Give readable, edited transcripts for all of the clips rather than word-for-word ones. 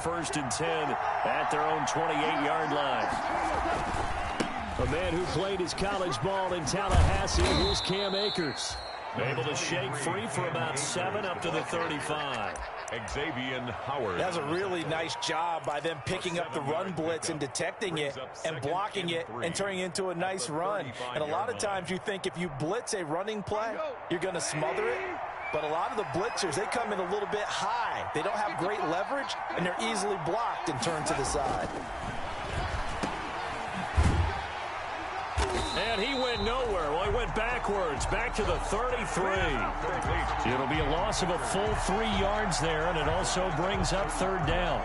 First and 10 at their own 28-yard line. A man who played his college ball in Tallahassee, here's Cam Akers. Able to shake free for about 7 up to the 35. Xavier Howard. That's a really nice job by them picking up the run blitz and detecting it and blocking it and turning it into a nice run. And a lot of times you think if you blitz a running play, you're going to smother it. But a lot of the blitzers, they come in a little bit high. They don't have great leverage, and they're easily blocked and turned to the side. And he went nowhere. Well, he went backwards, back to the 33. It'll be a loss of a full 3 yards there, and it also brings up third down.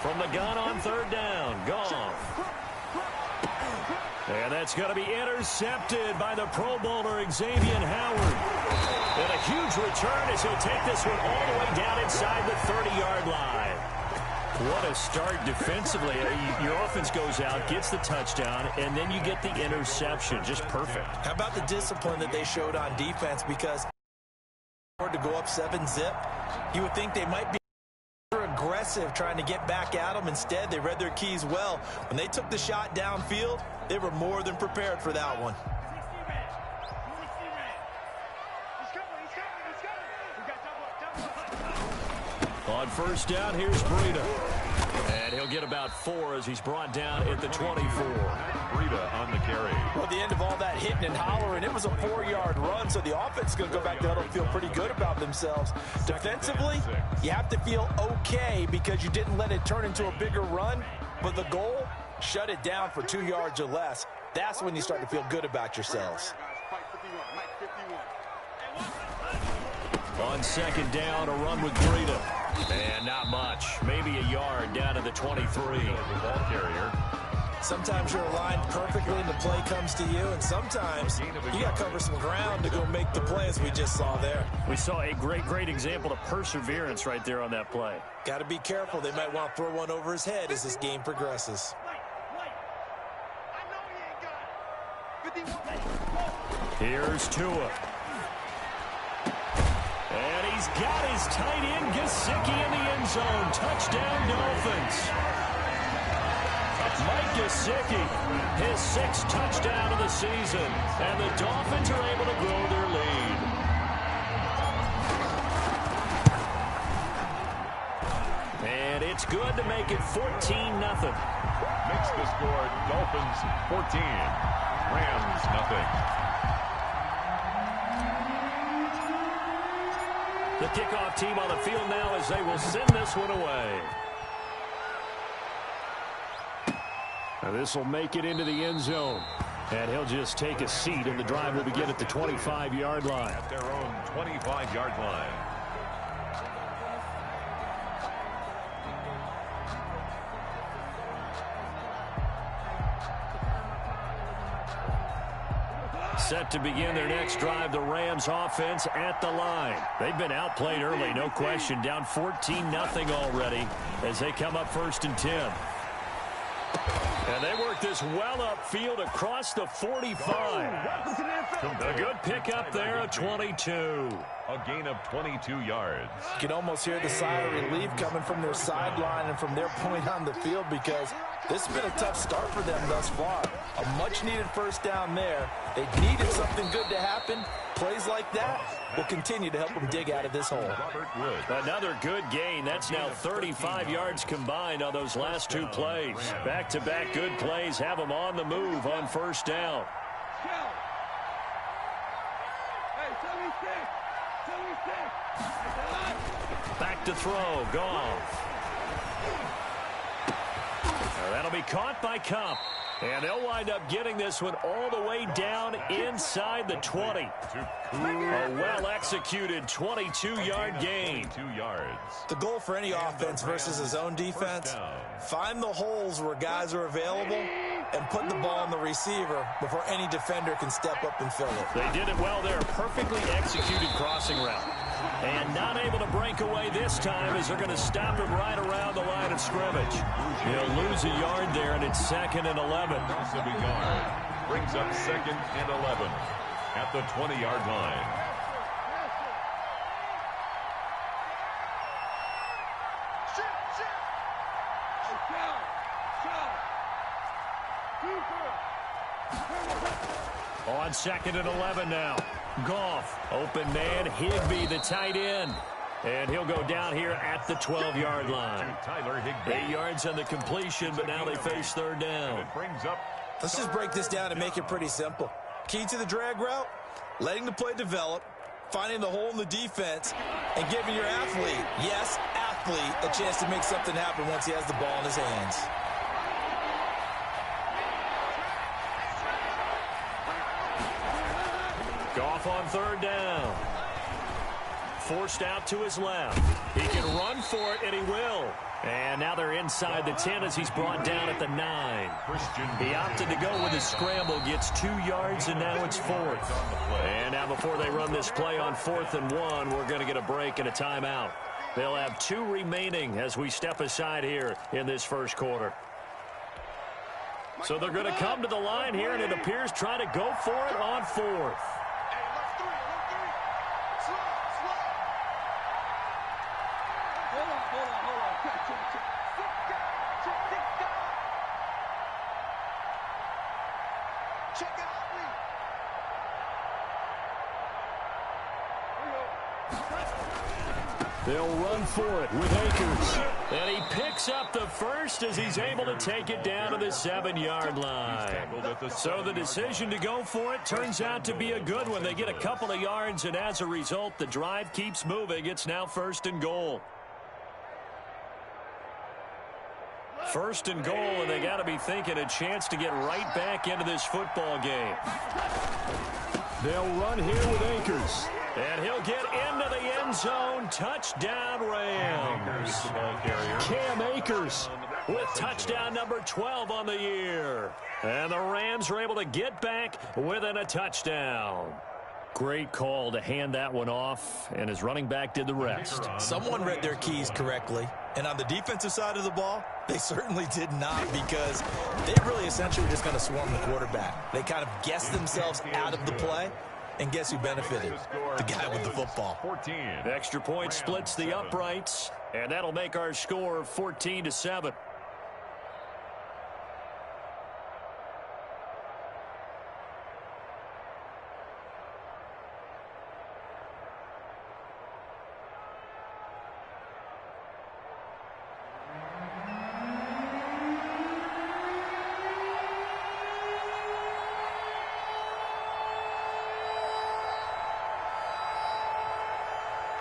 From the gun on third down, Goff. And that's going to be intercepted by the Pro Bowler Xavier Howard. And a huge return as he'll take this one all the way down inside the 30-yard line. What a start defensively. Your offense goes out, gets the touchdown, and then you get the interception. Just perfect. How about the discipline that they showed on defense? Because to go up 7-zip, you would think they might be aggressive trying to get back at them. Instead, they read their keys well. When they took the shot downfield, they were more than prepared for that one. On first down, here's Breida. And he'll get about 4 as he's brought down at the 24. Breida on the carry. Well, at the end of all that hitting and hollering, it was a 4-yard run, so the offense is going to go back to huddle and feel pretty good about themselves. Defensively, you have to feel okay because you didn't let it turn into a bigger run, but the goal, shut it down for 2 yards or less. That's when you start to feel good about yourselves. On second down, a run with Breida. And not much. Maybe a yard down to the 23. Ball carrier. Sometimes you're aligned perfectly and the play comes to you, and sometimes you got to cover some ground to go make the play, as we just saw there. We saw a great example of perseverance right there on that play. Got to be careful. They might want to throw one over his head as this game progresses. Here's Tua. And he's got his tight end, Gesicki, in the end zone. Touchdown, Dolphins. Mike Gesicki, his 6th touchdown of the season. And the Dolphins are able to grow their lead. And it's good to make it 14-0. Makes the score Dolphins 14. Rams nothing. The kickoff team on the field now as they will send this one away. Now this will make it into the end zone. And he'll just take a seat, and the drive will begin at the 25-yard line. At their own 25-yard line. Set to begin their next drive, the Rams offense at the line. They've been outplayed early, no question. Down 14-0 already as they come up first and 10. And they work this well upfield across the 45. A good pickup there of 22. A gain of 22 yards. You can almost hear the sigh of relief coming from their sideline and from their point on the field, because this has been a tough start for them thus far. A much-needed first down there. They needed something good to happen. Plays like that will continue to help them dig out of this hole. Another good gain. That's now 35 yards combined on those last 2 plays. Back-to-back good plays have them on the move on first down. Back to throw. Goff. That'll be caught by Cup. And they'll wind up getting this one all the way down inside the 20. A well-executed 22-yard gain. 2 yards. The goal for any offense versus his own defense, find the holes where guys are available and put the ball on the receiver before any defender can step up and fill it. They did it well there. Perfectly executed crossing route. And not able to break away this time as they're going to stop him right around the line of scrimmage. He'll lose a yard there, and it's 2nd and 11. Loss of a yard. brings up 2nd and 11 at the 20-yard line. On 2nd and 11 now. Goff, open man, Higbee, the tight end. And he'll go down here at the 12-yard line. 8 yards on the completion, but now they face 3rd down. Let's just break this down and make it pretty simple. Key to the drag route, letting the play develop, finding the hole in the defense, and giving your athlete, yes, athlete, a chance to make something happen once he has the ball in his hands. Goff on 3rd down. Forced out to his left. He can run for it, and he will. And now they're inside the 10 as he's brought down at the 9. He opted to go with his scramble, gets 2 yards, and now it's 4th. And now before they run this play on 4th and 1, we're going to get a break and a timeout. They'll have 2 remaining as we step aside here in this first quarter. So they're going to come to the line here, and it appears try to go for it on 4th. They'll run for it with Akers. And he picks up the first as he's able to take it down to the 7-yard line. So the decision to go for it turns out to be a good one. They get a couple of yards, and as a result, the drive keeps moving. It's now 1st and goal. 1st and goal, and they got to be thinking a chance to get right back into this football game. They'll run here with Akers. And he'll get into the end zone. Touchdown, Rams. Cam Akers with touchdown number 12 on the year. And the Rams are able to get back within a touchdown. Great call to hand that one off, and his running back did the rest. Someone read their keys correctly. And on the defensive side of the ball, they certainly did not, because they really essentially were just going to swarm the quarterback. They kind of guessed themselves out of the play. And guess who benefited? The guy with the football. 14. Extra point splits the uprights, and that'll make our score 14-7.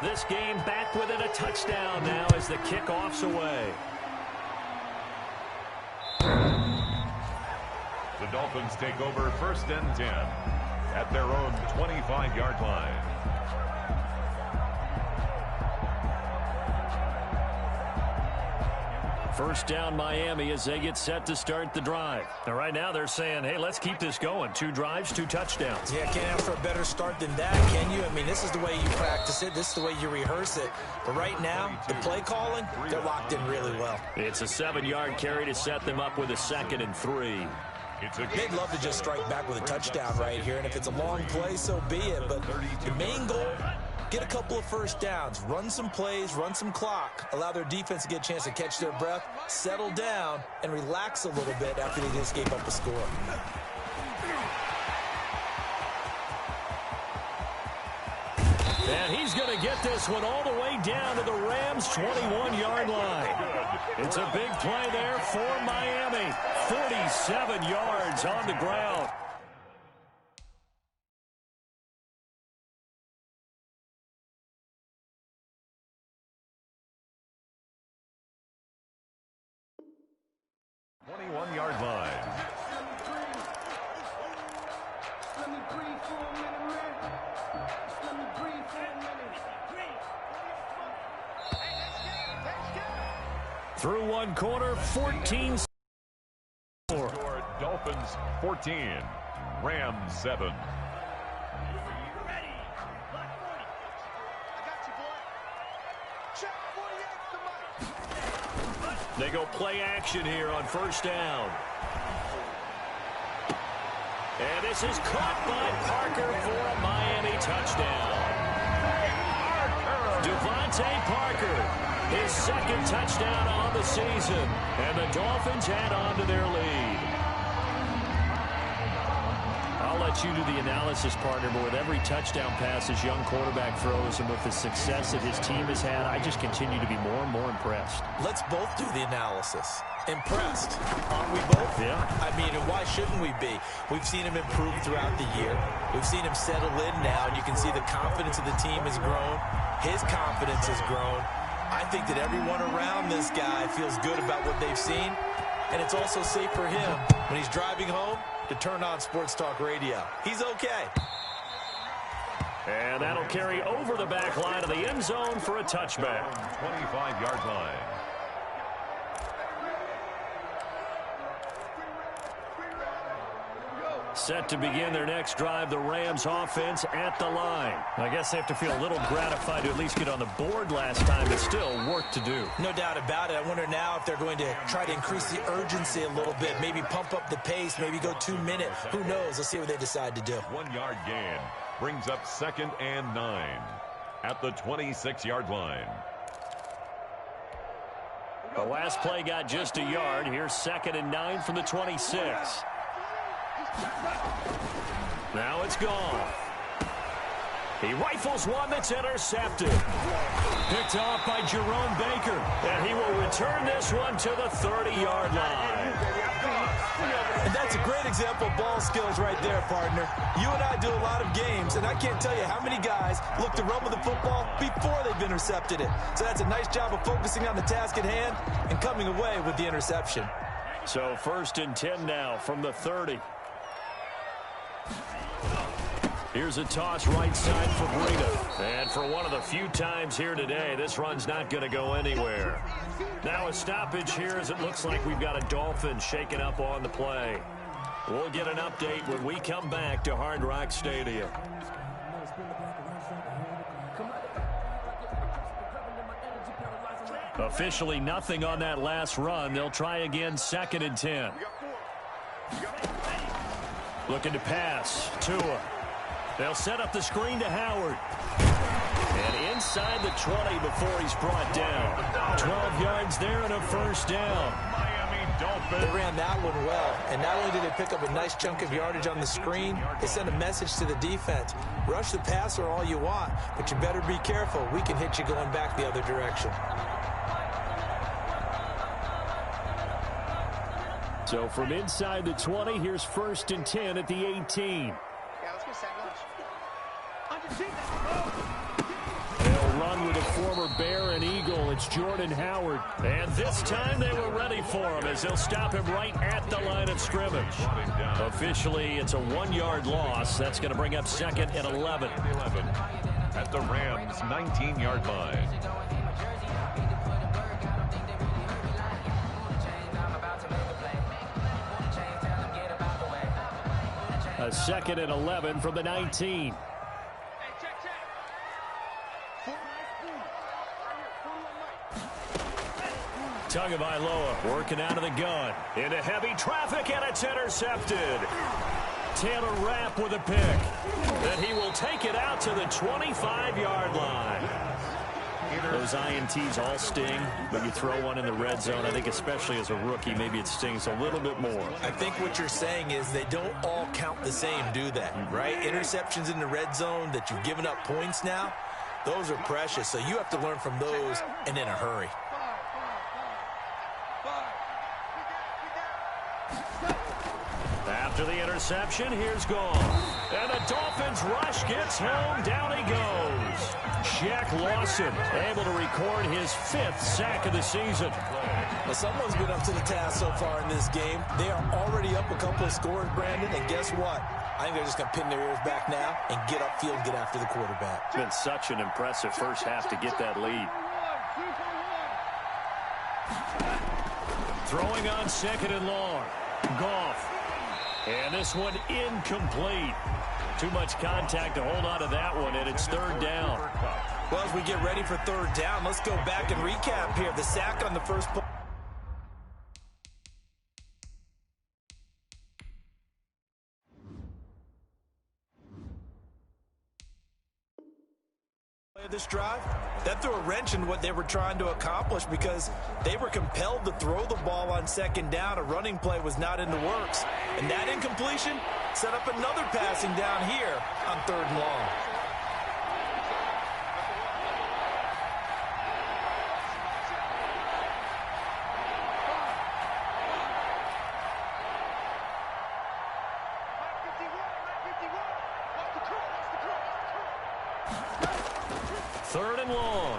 This game back within a touchdown now as the kickoff's away. The Dolphins take over 1st and 10 at their own 25-yard line. First down, Miami, as they get set to start the drive. Now, right now, they're saying, hey, let's keep this going. 2 drives, 2 touchdowns. Yeah, can't ask for a better start than that, can you? I mean, this is the way you practice it. This is the way you rehearse it. But right now, the play calling, they're locked in really well. It's a 7-yard carry to set them up with a 2nd and 3. They'd love to just strike back with a touchdown right here. And if it's a long play, so be it. But the main goal, get a couple of first downs, run some plays, run some clock, allow their defense to get a chance to catch their breath, settle down, and relax a little bit after they just gave up a score. And he's going to get this one all the way down to the Rams' 21-yard line. It's a big play there for Miami. 47 yards on the ground. Yard line. Through one quarter, 14. Dolphins 14, Rams 7. They go play action here on first down. And this is caught by Parker for a Miami touchdown. Devontae Parker, his second touchdown on the season. And the Dolphins add on to their lead. I'll let you do the analysis, partner, but with every touchdown pass his young quarterback throws and with the success that his team has had, I just continue to be more and more impressed. Let's both do the analysis. Impressed, aren't we both? Yeah. I mean, and why shouldn't we be? We've seen him improve throughout the year. We've seen him settle in now, and you can see the confidence of the team has grown. His confidence has grown. I think that everyone around this guy feels good about what they've seen, and it's also safe for him when he's driving home to turn on Sports Talk Radio. He's okay. And that'll carry over the back line of the end zone for a touchback. 25-yard line. Set to begin their next drive, the Rams offense at the line. I guess they have to feel a little gratified to at least get on the board last time, but still work to do. No doubt about it. I wonder now if they're going to try to increase the urgency a little bit, maybe pump up the pace, maybe go 2 minutes. Who knows? Let's see what they decide to do. 1-yard gain brings up 2nd and 9 at the 26-yard line. The last play got just a yard. Here's 2nd and 9 from the 26. Now it's gone. He rifles one that's intercepted. Picked off by Jerome Baker. And he will return this one to the 30-yard line. And that's a great example of ball skills right there, partner. You and I do a lot of games, and I can't tell you how many guys look to run with the football before they've intercepted it. So that's a nice job of focusing on the task at hand and coming away with the interception. So 1st and 10 now from the 30. Here's a toss right side for Breida. And for one of the few times here today, this run's not going to go anywhere. Now a stoppage here as it looks like we've got a Dolphin shaking up on the play. We'll get an update when we come back to Hard Rock Stadium. Officially nothing on that last run. They'll try again 2nd and 10. Looking to pass. Tua. They'll set up the screen to Howard. And inside the 20 before he's brought down. 12 yards there and a 1st down. Miami Dolphins. They ran that one well. And not only did they pick up a nice chunk of yardage on the screen, they sent a message to the defense. Rush the passer all you want, but you better be careful. We can hit you going back the other direction. So from inside the 20, here's 1st and 10 at the 18. They'll run with a former Bear and Eagle. It's Jordan Howard. And this time they were ready for him as they'll stop him right at the line of scrimmage. Officially, it's a 1-yard loss. That's going to bring up 2nd and 11. At the Rams' 19-yard line. A 2nd and 11 from the 19. Tagovailoa working out of the gun. Into heavy traffic, and it's intercepted. Taylor Rapp with a pick. And he will take it out to the 25-yard line. Those INTs all sting, but you throw one in the red zone. I think especially as a rookie, maybe it stings a little bit more. I think what you're saying is they don't all count the same, do they? Right? Interceptions in the red zone that you've given up points now, those are precious. So you have to learn from those and in a hurry. After the interception, here's gone. And the Dolphins rush gets home. Down he goes. Shaq Lawson able to record his 5th sack of the season. Well, someone's been up to the task so far in this game. They are already up a couple of scores, Brandon, and guess what? I think they're just going to pin their ears back now and get upfield and get after the quarterback. It's been such an impressive first half to get that lead. Throwing on 2nd and long. Goff. And this one incomplete. Too much contact to hold on to that one, and it's 3rd down. Well, as we get ready for 3rd down, let's go back and recap here. The sack on the first play. this drive, that threw a wrench in what they were trying to accomplish because they were compelled to throw the ball on second down. A running play was not in the works. And that incompletion set up another passing down here on 3rd and long.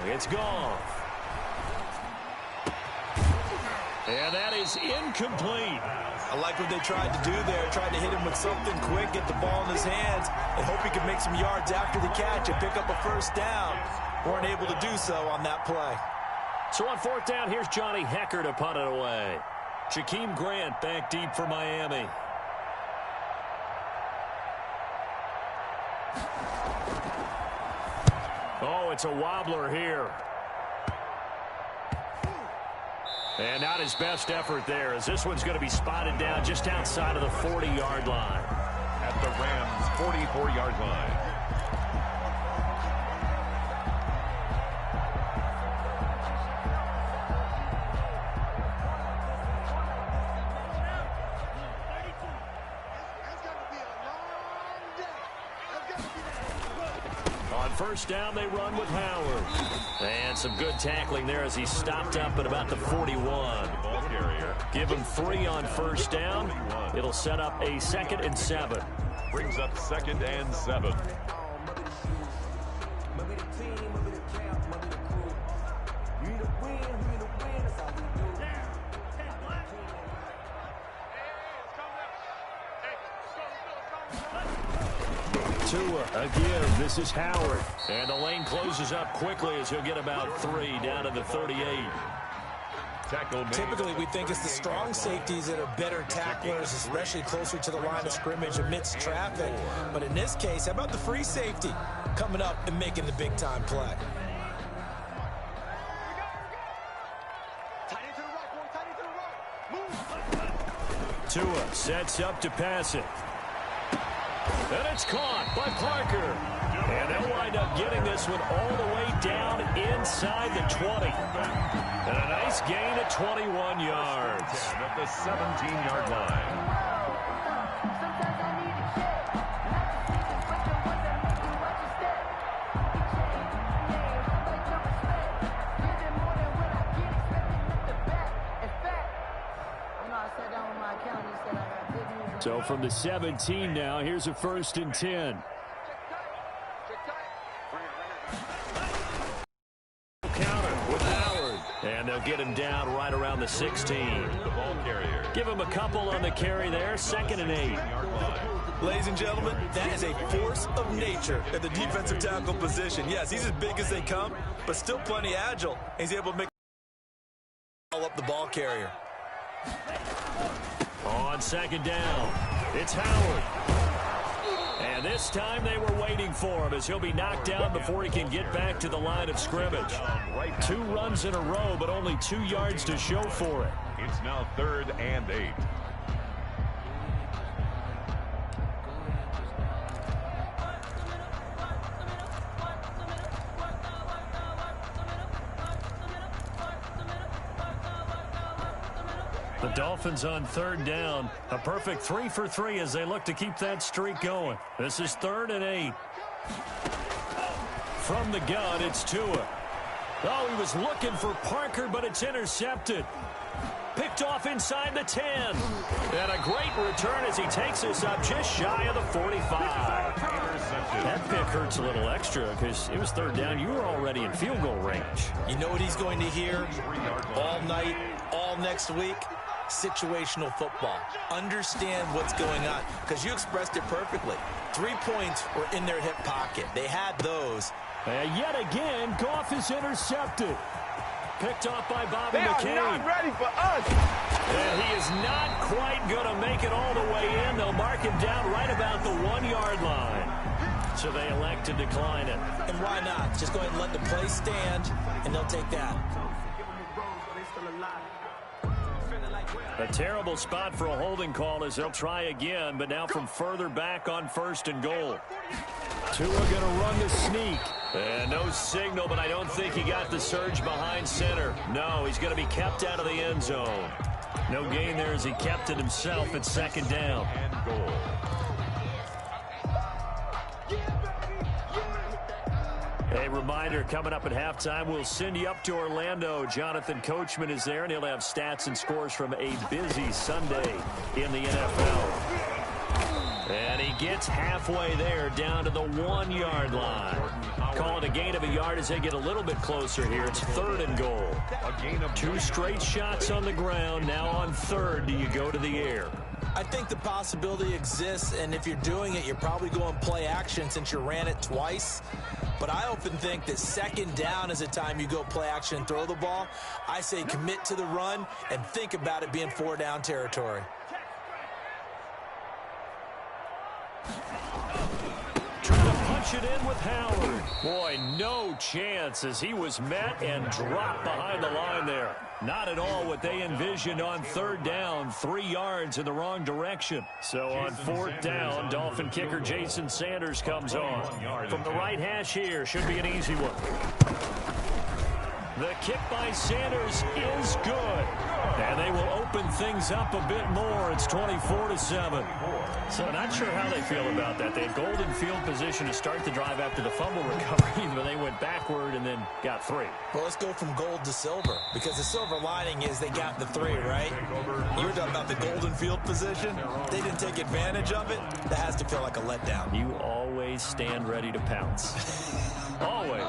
It's gone. And that is incomplete. I like what they tried to do there. Tried to hit him with something quick, get the ball in his hands, and hope he could make some yards after the catch and pick up a first down. Weren't able to do so on that play. So on 4th down, here's Johnny Hecker to punt it away. Jakeem Grant back deep for Miami. Oh, it's a wobbler here. And not his best effort there, as this one's going to be spotted down just outside of the 40-yard line. At the Rams' 44-yard line. First down, they run with Howard. And some good tackling there as he stopped up at about the 41. Ball carrier. Give him 3 on first down. It'll set up a 2nd and 7. Brings up 2nd and 7. Tua, again, this is Howard. And the lane closes up quickly as he'll get about 3 down to the 38. Typically, we think it's the strong safeties that are better tacklers, especially closer to the line of scrimmage amidst traffic. But in this case, how about the free safety coming up and making the big-time play? Tua sets up to pass it. And it's caught by Parker. And they'll wind up getting this one all the way down inside the 20. And a nice gain of 21 yards. At the 17-yard line. So from the 17 now, here's a 1st and 10. Counter with Howard. And they'll get him down right around the 16. The ball carrier. Give him a couple on the carry there. 2nd and 8. Ladies and gentlemen, that is a force of nature at the defensive tackle position. Yes, he's as big as they come, but still plenty agile. He's able to make all up the ball carrier. On 2nd down, it's Howard. And this time they were waiting for him as he'll be knocked down before he can get back to the line of scrimmage. 2 runs in a row, but only 2 yards to show for it. It's now 3rd and 8. The Dolphins on 3rd down. A perfect 3 for 3 as they look to keep that streak going. This is 3rd and 8. From the gun, it's Tua. Oh, he was looking for Parker, but it's intercepted. Picked off inside the 10. And a great return as he takes us up just shy of the 45. That pick hurts a little extra because it was 3rd down. You were already in field goal range. You know what he's going to hear all night, all next week? Situational football. Understand what's going on, because you expressed it perfectly. 3 points were in their hip pocket. They had those. And yet again, Goff is intercepted. Picked off by Bobby McCain. They are not ready for us. And he is not quite going to make it all the way in. They'll mark him down right about the 1-yard line. So they elect to decline it. And why not? Just go ahead and let the play stand, and they'll take that. A terrible spot for a holding call as they'll try again, but now from further back on 1st and goal. Tua going to run the sneak. And no signal, but I don't think he got the surge behind center. No, he's going to be kept out of the end zone. No gain there as he kept it himself at 2nd down. And goal. A reminder, coming up at halftime, we'll send you up to Orlando. Jonathan Coachman is there, and he'll have stats and scores from a busy Sunday in the NFL. And he gets halfway there, down to the 1-yard line. Call it a gain of a yard as they get a little bit closer here. It's 3rd and goal. 2 straight shots on the ground. Now on 3rd, do you go to the air? I think the possibility exists, and if you're doing it, you're probably going play action since you ran it twice. But I often think that 2nd down is a time you go play action and throw the ball. I say commit to the run and think about it being 4-down territory. Trying to punch it in with Howard. Boy, no chance as he was met and dropped behind the line there. Not at all what they envisioned on 3rd down. 3 yards in the wrong direction. So on 4th down, Dolphin kicker Jason Sanders comes on. From the right hash here, should be an easy one. The kick by Sanders is good. And they will open things up a bit more. It's 24-7. So not sure how they feel about that. They had golden field position to start the drive after the fumble recovery, but they went backward and then got 3. Well, let's go from gold to silver, because the silver lining is they got the 3, right? You were talking about the golden field position. They didn't take advantage of it. That has to feel like a letdown. You always stand ready to pounce. Always.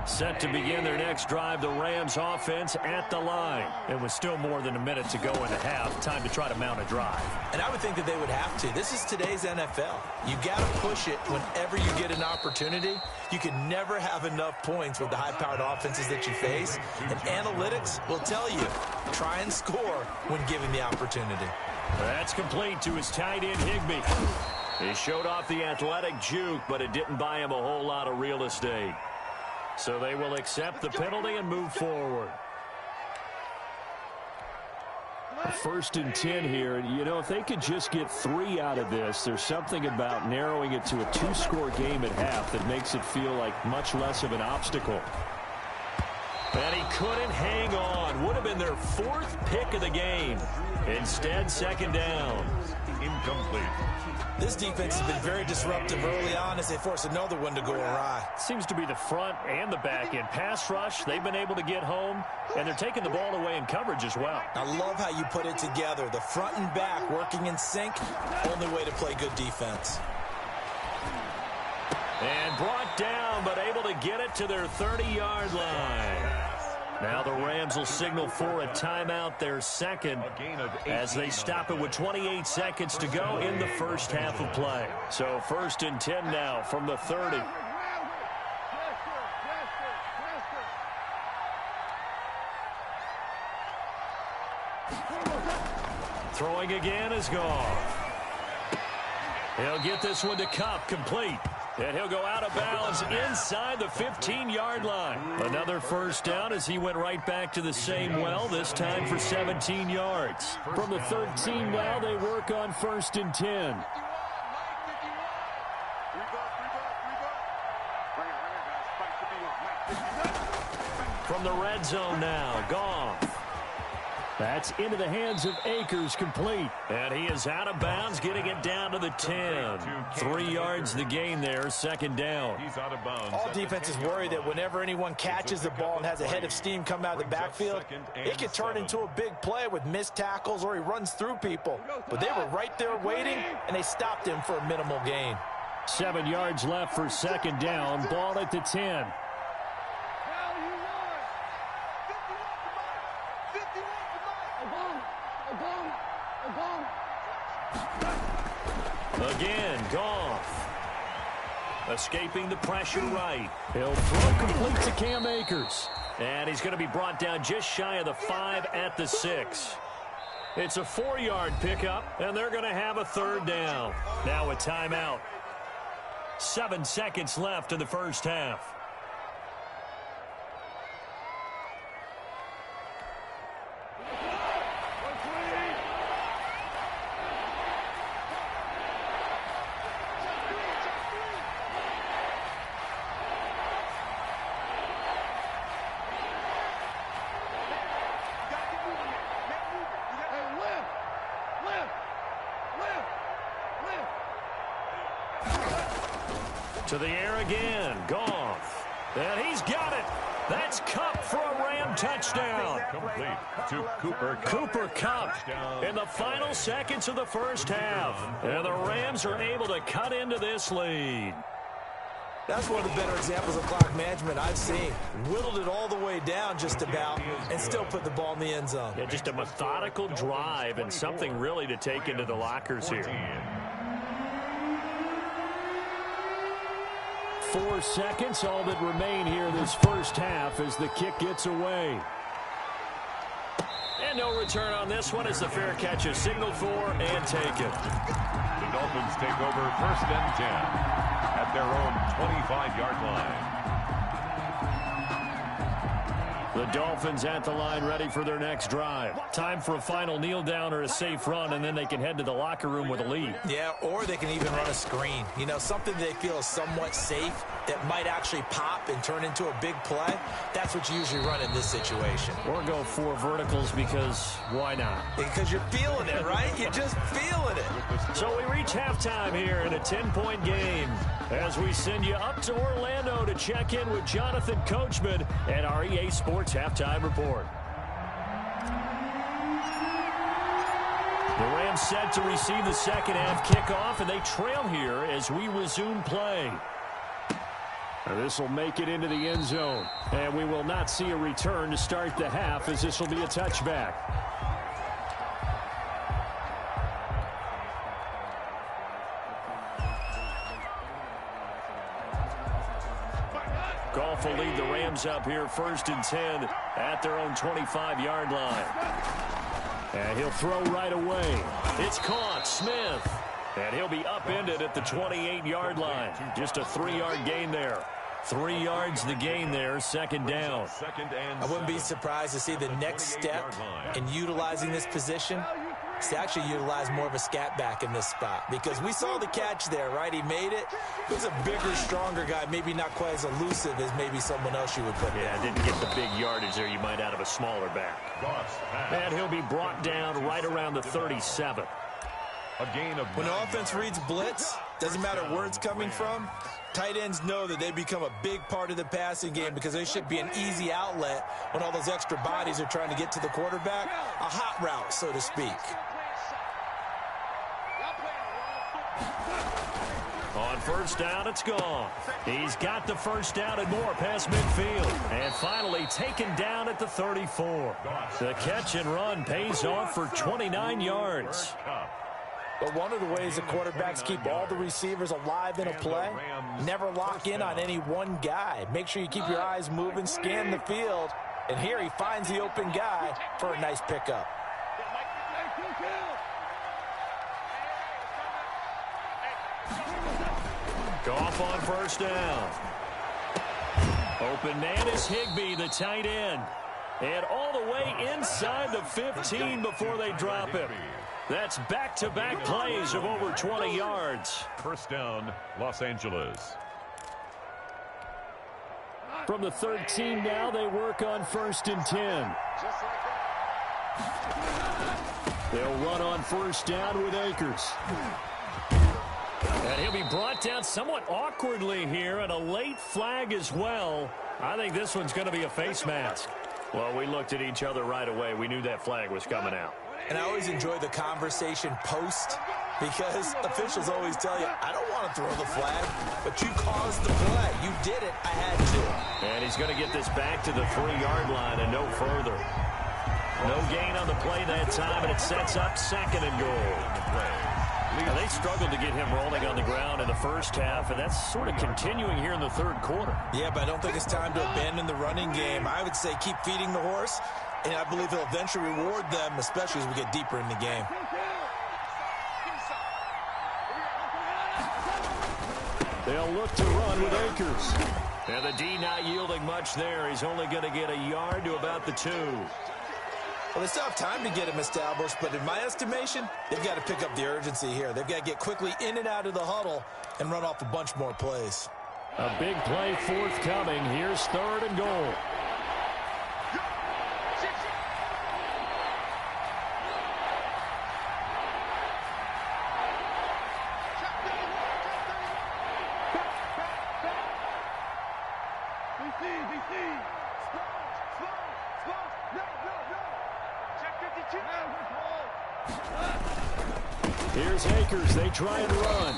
Set to begin their next drive, the Rams offense at the line. It was still more than a minute to go in the half. Time to try to mount a drive. And I would think that they would have to. This is today's NFL. You got to push it whenever you get an opportunity. You can never have enough points with the high-powered offenses that you face. And analytics will tell you, try and score when given the opportunity. That's complete to his tight end, Higbee. He showed off the athletic juke, but it didn't buy him a whole lot of real estate. So they will accept the penalty and move forward. 1st and 10 here. You know, if they could just get 3 out of this, there's something about narrowing it to a 2-score game at half that makes it feel like much less of an obstacle. And he couldn't hang on. Would have been their 4th pick of the game. Instead, 2nd down. Incomplete. This defense has been very disruptive early on as they force another one to go awry. Seems to be the front and the back end. Pass rush, they've been able to get home, and they're taking the ball away in coverage as well. I love how you put it together. The front and back working in sync, only way to play good defense. And brought down, but able to get it to their 30-yard line. Now the Rams will signal for a timeout, their 2nd, as they stop it with 28 seconds to go in the first half of play. So 1st and 10 now from the 30. Throwing again is Goff. He'll get this one to Kupp, complete. And he'll go out of bounds inside the 15-yard line. Another 1st down as he went right back to the same well, this time for 17 yards. From the 13 now, they work on 1st and 10. From the red zone now, Goff. That's into the hands of Akers, complete. And he is out of bounds, getting it down to the 10. 3 yards the gain there, 2nd down. He's out of bounds. All defenses worry that whenever anyone catches the ball and has a head of steam come out of the backfield, it can turn into a big play with missed tackles or he runs through people. But they were right there waiting, and they stopped him for a minimal gain. 7 yards left for 2nd down, ball at the 10. Again, Goff. Escaping the pressure right. He'll throw complete to Cam Akers. And he's going to be brought down just shy of the 5 at the 6. It's a 4-yard pickup, and they're going to have a 3rd down. Now a timeout. 7 seconds left in the first half. To the air again. Goff. And he's got it. That's Kupp for a Ram touchdown. Complete to Cooper Kupp. Cooper Kupp in the final seconds of the first half. And the Rams are able to cut into this lead. That's one of the better examples of clock management I've seen. Whittled it all the way down just about and still put the ball in the end zone. Yeah, just a methodical drive and something really to take into the lockers here. 4 seconds, all that remain here this first half as the kick gets away. And no return on this one as the fair catch is signaled for and taken. The Dolphins take over 1st and 10 at their own 25-yard line. The Dolphins at the line ready for their next drive. Time for a final kneel down or a safe run, and then they can head to the locker room with a lead. Yeah, or they can even run a screen. You know, something they feel is somewhat safe that might actually pop and turn into a big play. That's what you usually run in this situation. Or go 4 verticals because why not? Because you're feeling it, right? You're just feeling it. So we reach halftime here in a 10-point game as we send you up to Orlando to check in with Jonathan Coachman and our EA Sports Halftime Report. The Rams set to receive the second half kickoff, and they trail here as we resume play. This will make it into the end zone, and we will not see a return to start the half as this will be a touchback. Goff will lead the Rams up here 1st and 10 at their own 25-yard line. And he'll throw right away. It's caught. Smith. And he'll be upended at the 28-yard line. Just a 3-yard gain there. 3 yards the gain there, 2nd down. I wouldn't be surprised to see the next step in utilizing this position is to actually utilize more of a scat back in this spot. Because we saw the catch there, right? He made it. He was a bigger, stronger guy, maybe not quite as elusive as maybe someone else you would put Yeah, there. didn't get the big yardage there you might out of a smaller back. And he'll be brought down right around the 37. A gain of When the offense reads blitz, doesn't matter where it's coming from, tight ends know that they become a big part of the passing game because they should be an easy outlet when all those extra bodies are trying to get to the quarterback. A hot route, so to speak. On 1st down, it's gone. He's got the 1st down and more past midfield. And finally taken down at the 34. The catch and run pays off for 29 yards. But one of the ways the quarterbacks keep all the receivers alive in a play, never lock in on any one guy. Make sure you keep your eyes moving, scan the field. And here he finds the open guy for a nice pickup. Goff on 1st down. Open man is Higbee, the tight end. And all the way inside the 15 before they drop him. That's back-to-back plays of over 20 yards. 1st down, Los Angeles. From the 13 now, they work on 1st and 10. They'll run on 1st down with Akers. And he'll be brought down somewhat awkwardly here, and a late flag as well. I think this one's going to be a face mask. Well, we looked at each other right away. We knew that flag was coming out. And I always enjoy the conversation post because officials always tell you, I don't want to throw the flag, but you caused the play. You did it. I had to. And he's going to get this back to the 3-yard line and no further. No gain on the play that time, and it sets up 2nd and goal. And they struggled to get him rolling on the ground in the first half, and that's sort of continuing here in the 3rd quarter. Yeah, but I don't think it's time to abandon the running game. I would say keep feeding the horse, and I believe he'll eventually reward them, especially as we get deeper in the game. They'll look to run with Akers. And the D not yielding much there. He's only going to get a yard to about the 2. Well, they still have time to get him established, but in my estimation, they've got to pick up the urgency here. They've got to get quickly in and out of the huddle and run off a bunch more plays. A big play forthcoming. Here's 3rd and goal. Here's Akers. They try and run.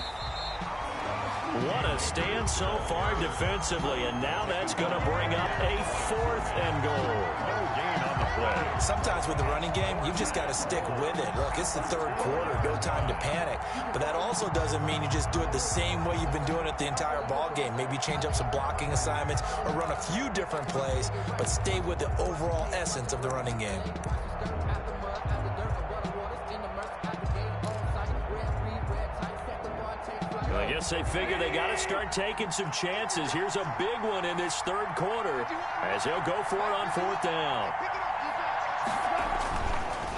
What a stand so far defensively, and now that's going to bring up a 4th and goal. No gain on the play. Sometimes with the running game, you've just got to stick with it. Look, it's the 3rd quarter, no time to panic. But that also doesn't mean you just do it the same way you've been doing it the entire ball game. Maybe change up some blocking assignments or run a few different plays, but stay with the overall essence of the running game. I guess they figure they got to start taking some chances. Here's a big one in this 3rd quarter as he'll go for it on 4th down.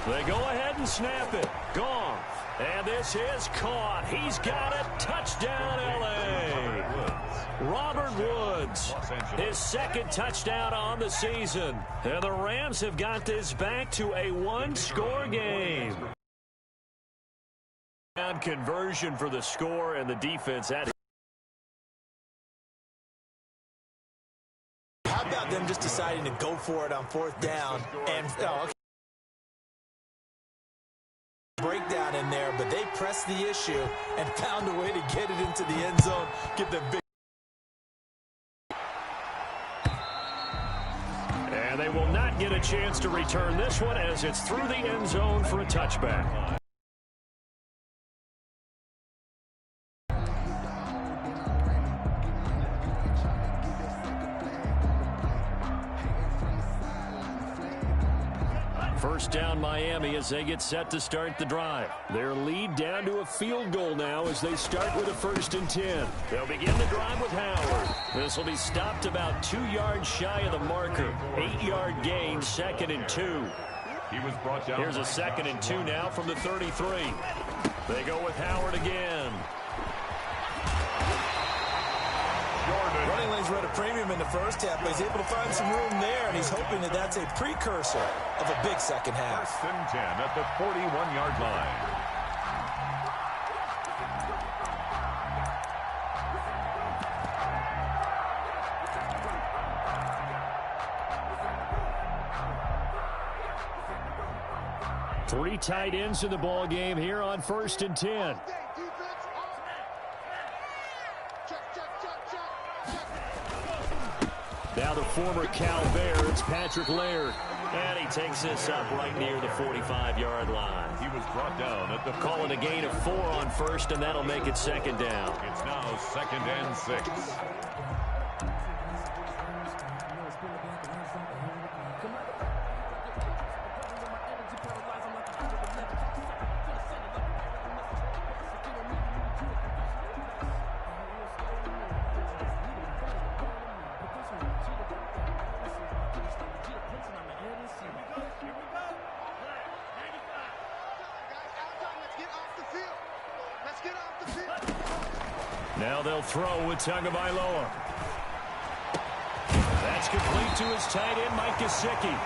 They go ahead and snap it. Gone. And this is caught. He's got it. Touchdown, L.A. Robert Woods, his 2nd touchdown on the season. And the Rams have got this back to a 1-score game. Conversion for the score, and the defense had it. How about them just deciding to go for it on 4th down and breakdown in there, but they pressed the issue and found a way to get it into the end zone, give them big. And they will not get a chance to return this one as it's through the end zone for a touchback. First down Miami as they get set to start the drive. Their lead down to a field goal now as they start with a 1st and 10. They'll begin the drive with Howard. This will be stopped about 2 yards shy of the marker. 8-yard gain, 2nd and 2. He was brought down. Here's a 2nd and 2 now from the 33. They go with Howard again. Running lanes were at a premium in the first half, but he's able to find some room there, and he's hoping that that's a precursor of a big second half. 1st and 10 at the 41-yard line. Three tight ends in the ball game here on 1st and 10. Now the former Cal Bear, it's Patrick Laird. And he takes this up right near the 45-yard line. He was brought down at the Call it a gain of 4 on 1st, and that'll make it 2nd down. It's now 2nd and 6. Now they'll throw with Tagovailoa. That's complete to his tight end, Mike Gesicki.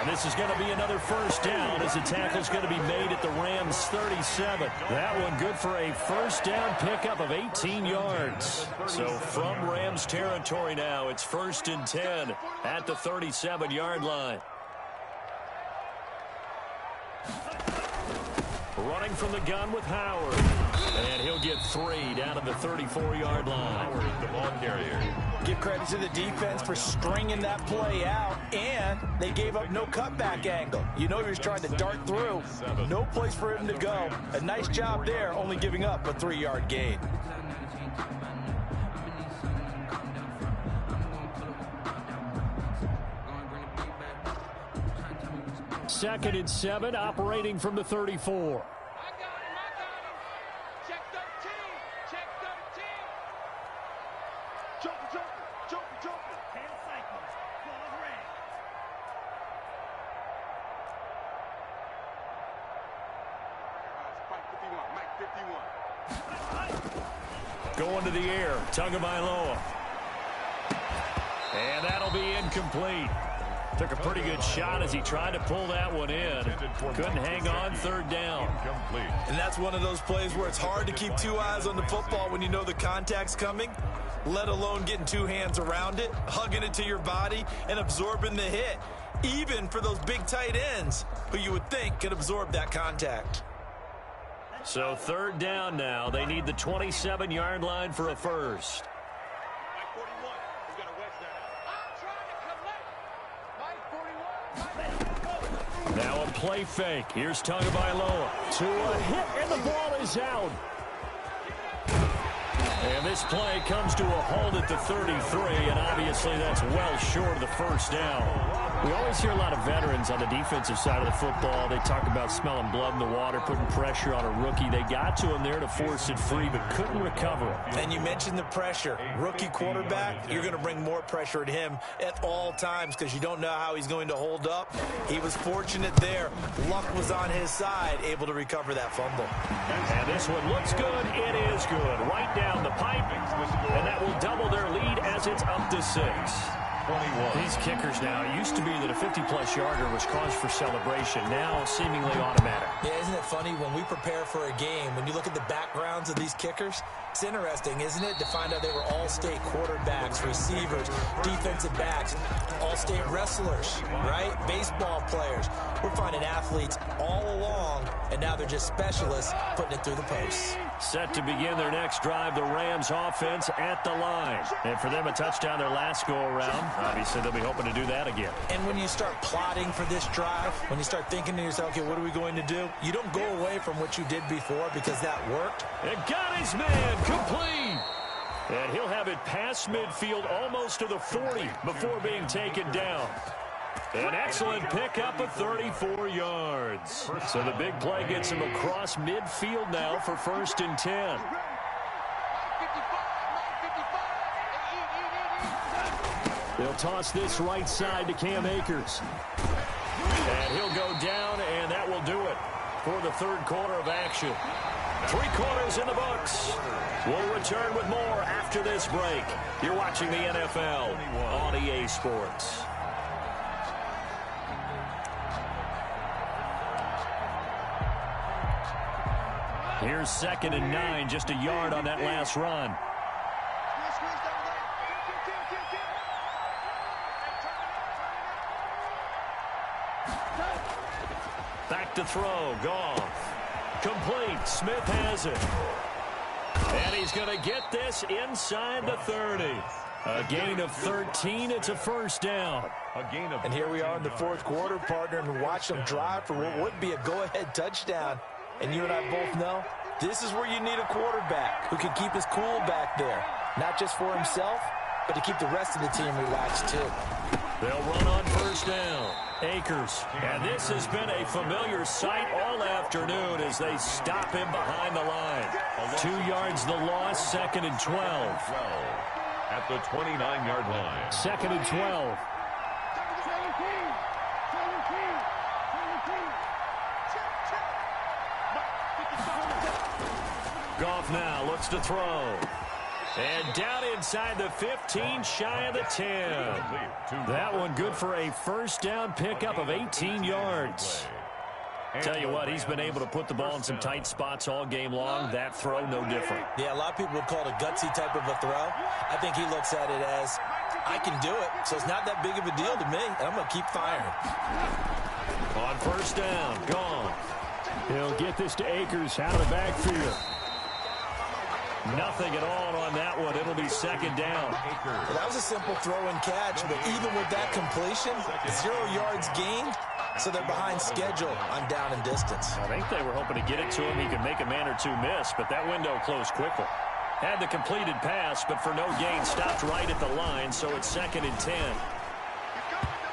And this is going to be another 1st down as the tackle's going to be made at the Rams' 37. That one good for a 1st down pickup of 18 yards. So from Rams territory now, it's 1st and 10 at the 37-yard line. Running from the gun with Howard. And he'll get 3 down to the 34-yard line. Howard, the ball carrier. Give credit to the defense for stringing that play out, and they gave up no cutback angle. You know he was trying to dart through. No place for him to go. A nice job there, only giving up a 3-yard gain. Second and 7, operating from the 34. Going to the air, Tagovailoa. And that'll be incomplete. Took a pretty good shot as he tried to pull that one in. Couldn't hang on, 3rd down. And that's one of those plays where it's hard to keep 2 eyes on the football when you know the contact's coming, let alone getting 2 hands around it, hugging it to your body, and absorbing the hit, even for those big tight ends who you would think could absorb that contact. So third down now. They need the 27-yard line for a first. Now a play fake. Here's Tagovailoa to a hit, and the ball is out. And this play comes to a halt at the 33, and obviously that's well short of the first down. We always hear a lot of veterans on the defensive side of the football. They talk about smelling blood in the water, putting pressure on a rookie. They got to him there to force it free, but couldn't recover it. And you mentioned the pressure. Rookie quarterback, you're going to bring more pressure at him at all times because you don't know how he's going to hold up. He was fortunate there. Luck was on his side, able to recover that fumble. And this one looks good. It is good. Right down the pipe, and that will double their lead as it's up to 6. 21. These kickers now, it used to be that a 50-plus yarder was cause for celebration. Now seemingly automatic. Yeah, isn't it funny when we prepare for a game, when you look at the backgrounds of these kickers, it's interesting, isn't it, to find out they were all-state quarterbacks, receivers, defensive backs, all-state wrestlers, right? Baseball players. We're finding athletes all along, and now they're just specialists putting it through the posts. Set to begin their next drive, the Rams offense at the line. And for them, a touchdown their last go-around. Obviously, they'll be hoping to do that again. And when you start plotting for this drive, when you start thinking to yourself, okay, what are we going to do? You don't go away from what you did before because that worked. And got his man complete. And he'll have it past midfield almost to the 40 before being taken down. An excellent pickup of 34 yards. So the big play gets him across midfield now for 1st and 10. They'll toss this right side to Cam Akers. And he'll go down, and that will do it for the third quarter of action. 3 quarters in the books. We'll return with more after this break. You're watching the NFL on EA Sports. Here's 2nd and 9, just a yard on that last run. Back to throw, Goff. Complete, Smith has it. And he's going to get this inside the 30. A gain of 13, it's a first down. And here we are in the 4th quarter, partner, and watch them drive for what would be a go-ahead touchdown. And you and I both know this is where you need a quarterback who can keep his cool back there. Not just for himself, but to keep the rest of the team relaxed too. They'll run on first down. Akers. And this has been a familiar sight all afternoon as they stop him behind the line. 2 yards the loss, 2nd and 12. At the 29-yard line. 2nd and 12. Goff now looks to throw. And down inside the 15, shy of the 10. That one good for a first down pickup of 18 yards. Tell you what, he's been able to put the ball in some tight spots all game long. That throw, no different. Yeah, a lot of people would call it a gutsy type of a throw. I think he looks at it as, I can do it, so it's not that big of a deal to me, and I'm going to keep firing. On first down, gone. He'll get this to Akers out of the backfield. Nothing at all on that one. It'll be 2nd down. Well, that was a simple throw and catch, but even with that completion, 0 yards gained, so they're behind schedule on down and distance. I think they were hoping to get it to him. He could make a man or two miss, but that window closed quickly. Had the completed pass, but for no gain, stopped right at the line, so it's 2nd and 10.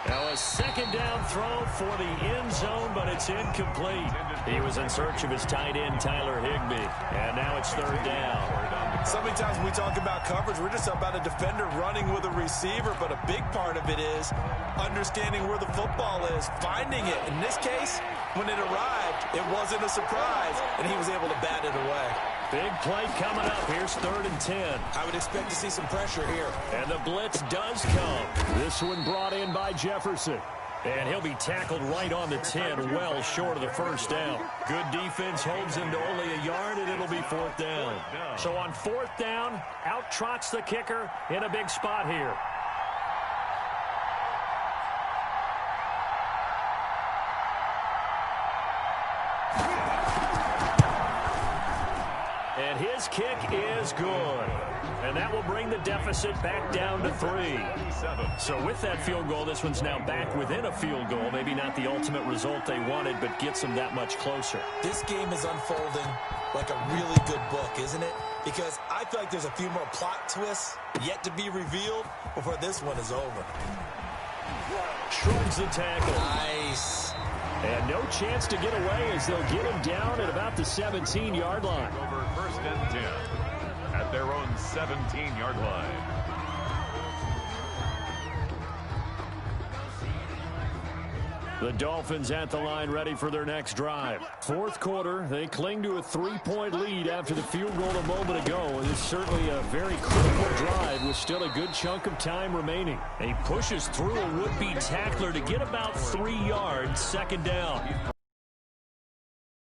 Now a 2nd down throw for the end zone, but it's incomplete. He was in search of his tight end, Tyler Higbee, and now it's 3rd down. So many times when we talk about coverage, we're just about a defender running with a receiver, but a big part of it is understanding where the football is, finding it. In this case, when it arrived, it wasn't a surprise, and he was able to bat it away. Big play coming up. Here's 3rd and 10. I would expect to see some pressure here. And the blitz does come. This one brought in by Jefferson. And he'll be tackled right on the 10, well short of the first down. Good defense holds him to only a yard, and it'll be 4th down. So on 4th down, out trots the kicker in a big spot here. his kick is good. And that will bring the deficit back down to 3. So with that field goal, this one's now back within a field goal. Maybe not the ultimate result they wanted, but gets them that much closer. This game is unfolding like a really good book, isn't it? Because I feel like there's a few more plot twists yet to be revealed before this one is over. Shrugs the tackle. Nice. And no chance to get away as they'll get him down at about the 17-yard line. Over first and 10 at their own 17-yard line. The Dolphins at the line ready for their next drive. Fourth quarter, they cling to a 3-point lead after the field goal a moment ago. And it's certainly a very critical drive with still a good chunk of time remaining. And he pushes through a would-be tackler to get about 3 yards, second down.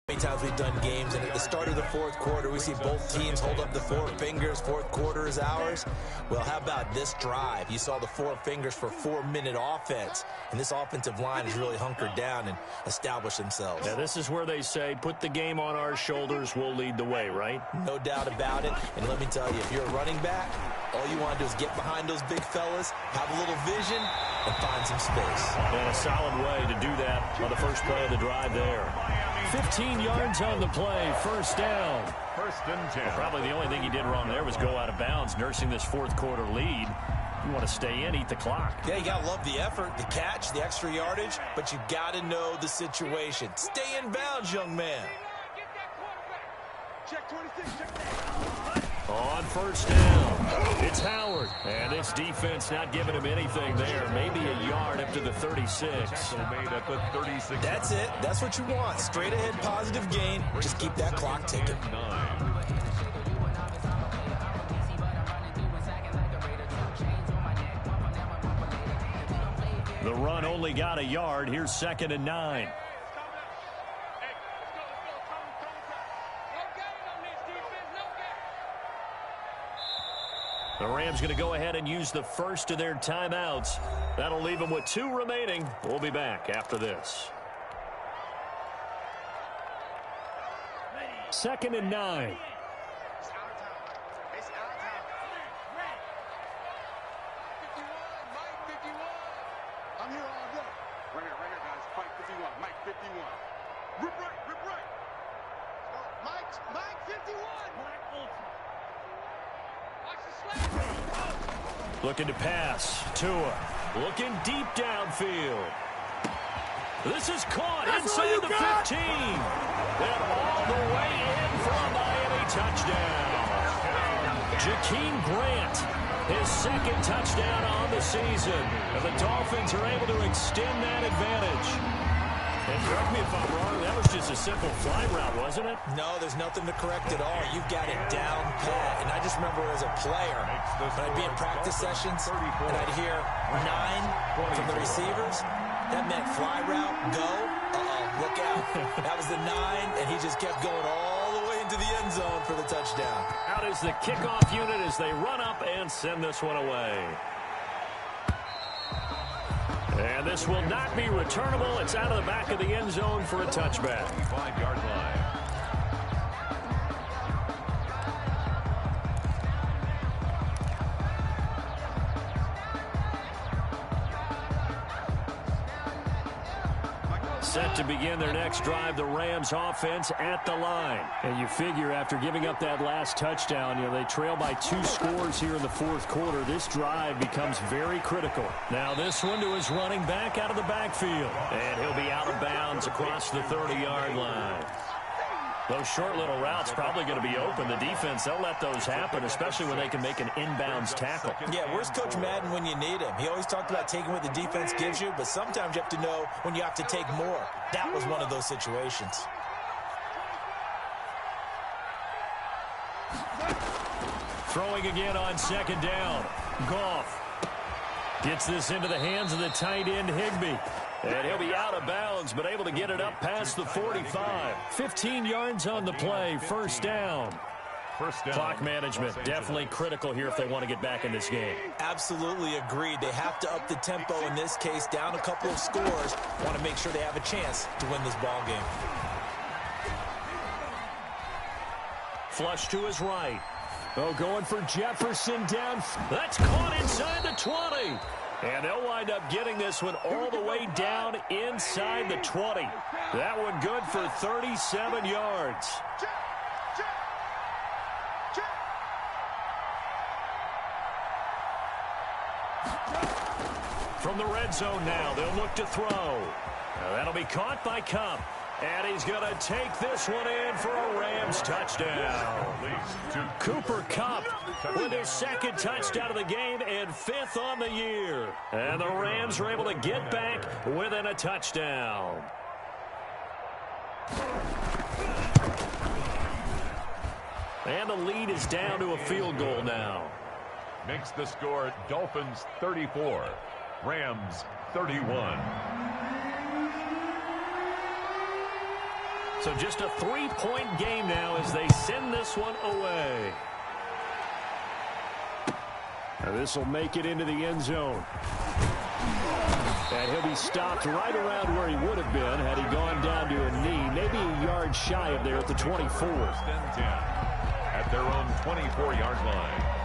Many times we've done games, and at the start of the fourth quarter, we see both teams hold up the 4 fingers. Fourth quarter is ours. Well, how about this drive? You saw the 4 fingers for 4-minute offense, and this offensive line has really hunkered down and established themselves. Now, this is where they say, put the game on our shoulders, we'll lead the way, right? No doubt about it, and let me tell you, if you're a running back, all you want to do is get behind those big fellas, have a little vision, and find some space. And a solid way to do that on the first play of the drive there. 15 yards on the play, first down. First and 10. Well, probably the only thing he did wrong there was go out of bounds, nursing this fourth quarter lead. You want to stay in, eat the clock. Yeah, you got to love the effort, the catch, the extra yardage, but you got to know the situation. Stay in bounds, young man. Check 26, check that. On first down, it's Howard. And this defense not giving him anything there. Maybe a yard up to the 36. Made at the 36. That's it. That's what you want. Straight ahead positive gain. Just keep that clock ticking. 9. The run only got a yard. Here's second and 9. The Rams going to go ahead and use the first of their timeouts. That'll leave them with 2 remaining. We'll be back after this. Second and 9. I'm here all day. Right here, guys. Fight 51. Mike 51. Rip right. Mike 51. Black Ultra. Looking to pass. Tua looking deep downfield. This is caught inside the 15. And all the way in for a Miami touchdown. Jakeem Grant, his second touchdown on the season. And the Dolphins are able to extend that advantage. And correct me if I'm wrong, that was just a simple fly route, wasn't it? No, there's nothing to correct at all. You've got it down pat. And I just remember as a player, when I'd be in practice sessions, and I'd hear 9 from the receivers, that meant fly route, go, look out. That was the 9, and he just kept going all the way into the end zone for the touchdown. Out is the kickoff unit as they run up and send this one away. And this will not be returnable. It's out of the back of the end zone for a touchback. 5-yard line. Set to begin their next drive, the Rams offense at the line. And you figure after giving up that last touchdown, they trail by 2 scores here in the fourth quarter. This drive becomes very critical. Now this one to his running back out of the backfield. And he'll be out of bounds across the 30-yard line. Those short little routes probably going to be open. The defense, they'll let those happen, especially when they can make an inbounds tackle. Yeah, where's Coach Madden when you need him? He always talked about taking what the defense gives you, but sometimes you have to know when you have to take more. That was one of those situations. Throwing again on second down. Goff gets this into the hands of the tight end Higbee. And he'll be out of bounds, but able to get it up past the 45. 15 yards on the play, first down. Clock management, definitely critical here if they want to get back in this game. Absolutely agreed. They have to up the tempo in this case, down a couple of scores. Want to make sure they have a chance to win this ball game. flush to his right. Oh, going for Jefferson down. That's caught inside the 20. And they'll wind up getting this one all the way down inside the 20. That one good for 37 yards. From the red zone now, they'll look to throw. Now that'll be caught by Kupp. And he's going to take this one in for a Rams touchdown. Cooper Kupp with his second touchdown of the game and 5th on the year. And the Rams are able to get back within a touchdown. And the lead is down to a field goal now. Makes the score Dolphins 34, Rams 31. So just a 3-point game now as they send this one away. Now this will make it into the end zone. And he'll be stopped right around where he would have been had he gone down to a knee, maybe a yard shy of there at the 24. First and 10 at their own 24-yard line.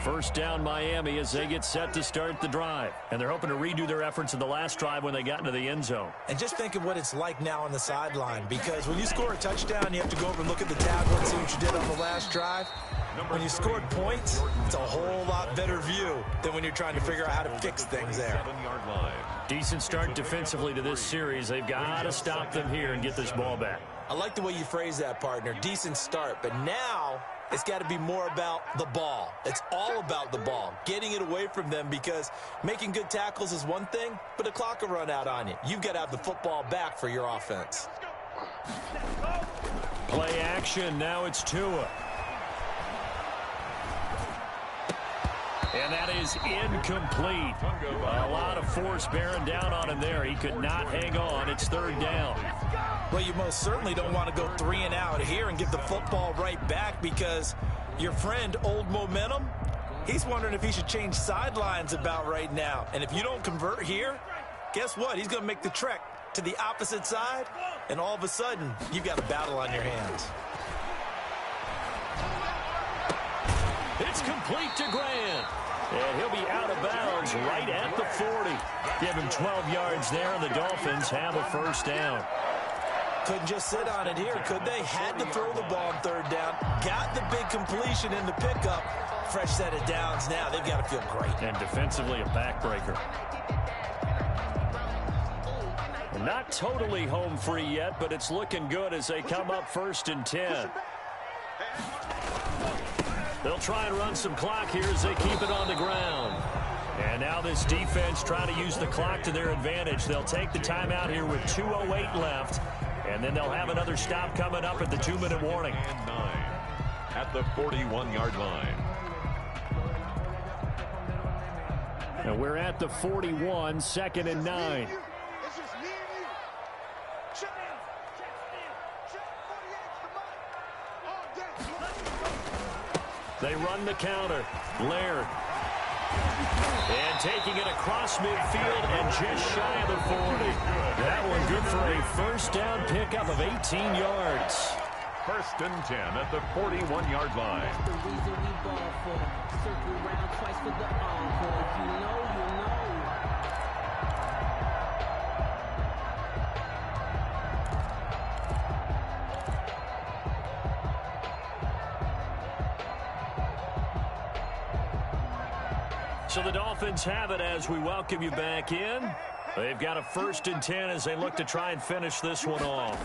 First down Miami as they get set to start the drive. And they're hoping to redo their efforts in the last drive when they got into the end zone. And just think of what it's like now on the sideline, because when you score a touchdown, you have to go over and look at the tablet and see what you did on the last drive. When you scored points, it's a whole lot better view than when you're trying to figure out how to fix things there. Decent start defensively to this series. They've got to stop them here and get this ball back. I like the way you phrase that, partner. Decent start, but now it's got to be more about the ball. It's all about the ball, getting it away from them, because making good tackles is one thing, but the clock will run out on you. You've got to have the football back for your offense. Play action. Now it's Tua. And that is incomplete. A lot of force bearing down on him there. He could not hang on. It's 3rd down. Well, you most certainly don't want to go 3 and out here and give the football right back, because your friend, Old Momentum, he's wondering if he should change sidelines about right now. And if you don't convert here, guess what? He's going to make the trek to the opposite side, and all of a sudden, you've got a battle on your hands. It's complete to Grant. And he'll be out of bounds right at the 40. Give him 12 yards there, and the Dolphins have a first down. Couldn't just sit on it here, could they? Had to throw the ball on 3rd down. Got the big completion in the pickup. Fresh set of downs now. They've got to feel great. And defensively a backbreaker. Not totally home free yet, but it's looking good as they come up 1st and 10. They'll try and run some clock here as they keep it on the ground. And now this defense trying to use the clock to their advantage. They'll take the timeout here with 2:08 left. And then they'll have another stop coming up at the 2-minute warning. And 9 at the 41-yard line. And we're at the 41, 2nd and 9. They run the counter. Laird. And taking it across midfield and just shy of the 40. That one good for a first down pickup of 18 yards. 1st and 10 at the 41-yard line. The reason we ball for. Circle around twice for the encore. If you know, you know. So the Dolphins have it as we welcome you back in. They've got a 1st and 10 as they look to try and finish this one off.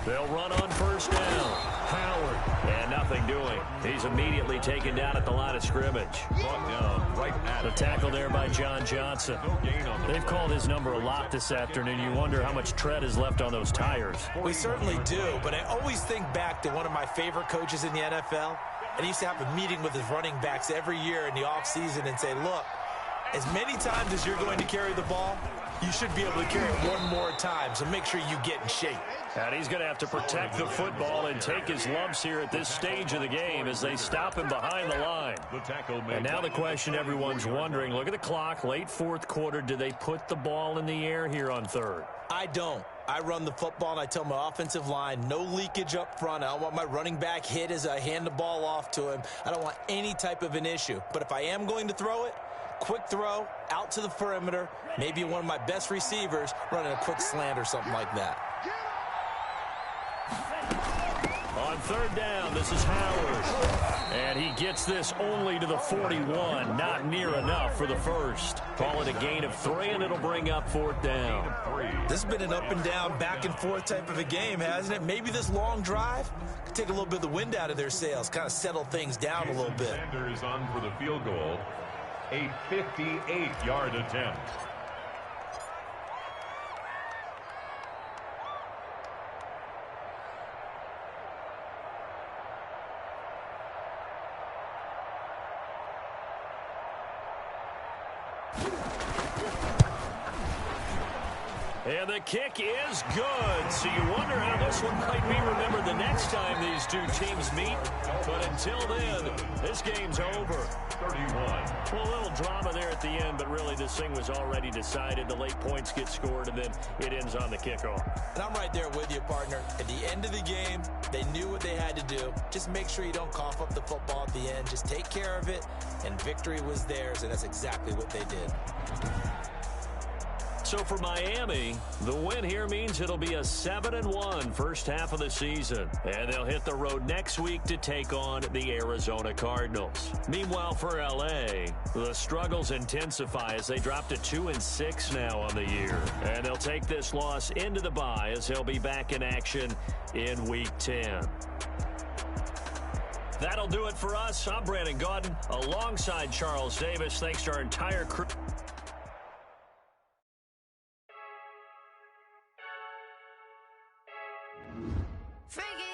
They'll run on 1st down. Howard. And nothing doing. He's immediately taken down at the line of scrimmage. Brought down right at the tackle there by John Johnson. They've called his number a lot this afternoon. You wonder how much tread is left on those tires. We certainly do, but I always think back to one of my favorite coaches in the NFL. And he used to have a meeting with his running backs every year in the offseason and say, look, as many times as you're going to carry the ball, You should be able to carry it one more time, so make sure you get in shape. And he's going to have to protect the football and take his lumps here at this stage of the game as they stop him behind the line. And now the question everyone's wondering, look at the clock, late fourth quarter, do they put the ball in the air here on third? I don't. I run the football, and I tell my offensive line, no leakage up front. I don't want my running back hit as I hand the ball off to him. I don't want any type of an issue. But if I am going to throw it, quick throw, out to the perimeter, maybe one of my best receivers running a quick slant or something like that. On third down, this is Howard. And he gets this only to the 41. Not near enough for the first. Call it a gain of 3, and it'll bring up fourth down. This has been an up and down, back and forth type of a game, hasn't it? Maybe this long drive could take a little bit of the wind out of their sails, kind of settle things down a little bit. Sanders on for the field goal. A 58-yard attempt. And the kick is good. So you wonder how this one might be remembered the next time these two teams meet. But until then, this game's over. 31. Well, a little drama there at the end, but really this thing was already decided. The late points get scored, and then it ends on the kickoff. And I'm right there with you, partner. At the end of the game, they knew what they had to do. Just make sure you don't cough up the football at the end. Just take care of it, and victory was theirs, and that's exactly what they did. So for Miami, the win here means it'll be a 7-1 first half of the season. And they'll hit the road next week to take on the Arizona Cardinals. Meanwhile, for L.A., the struggles intensify as they drop to 2-6 now on the year. And they'll take this loss into the bye as they'll be back in action in Week 10. That'll do it for us. I'm Brandon Gaudin alongside Charles Davis. Thanks to our entire crew. Freaky.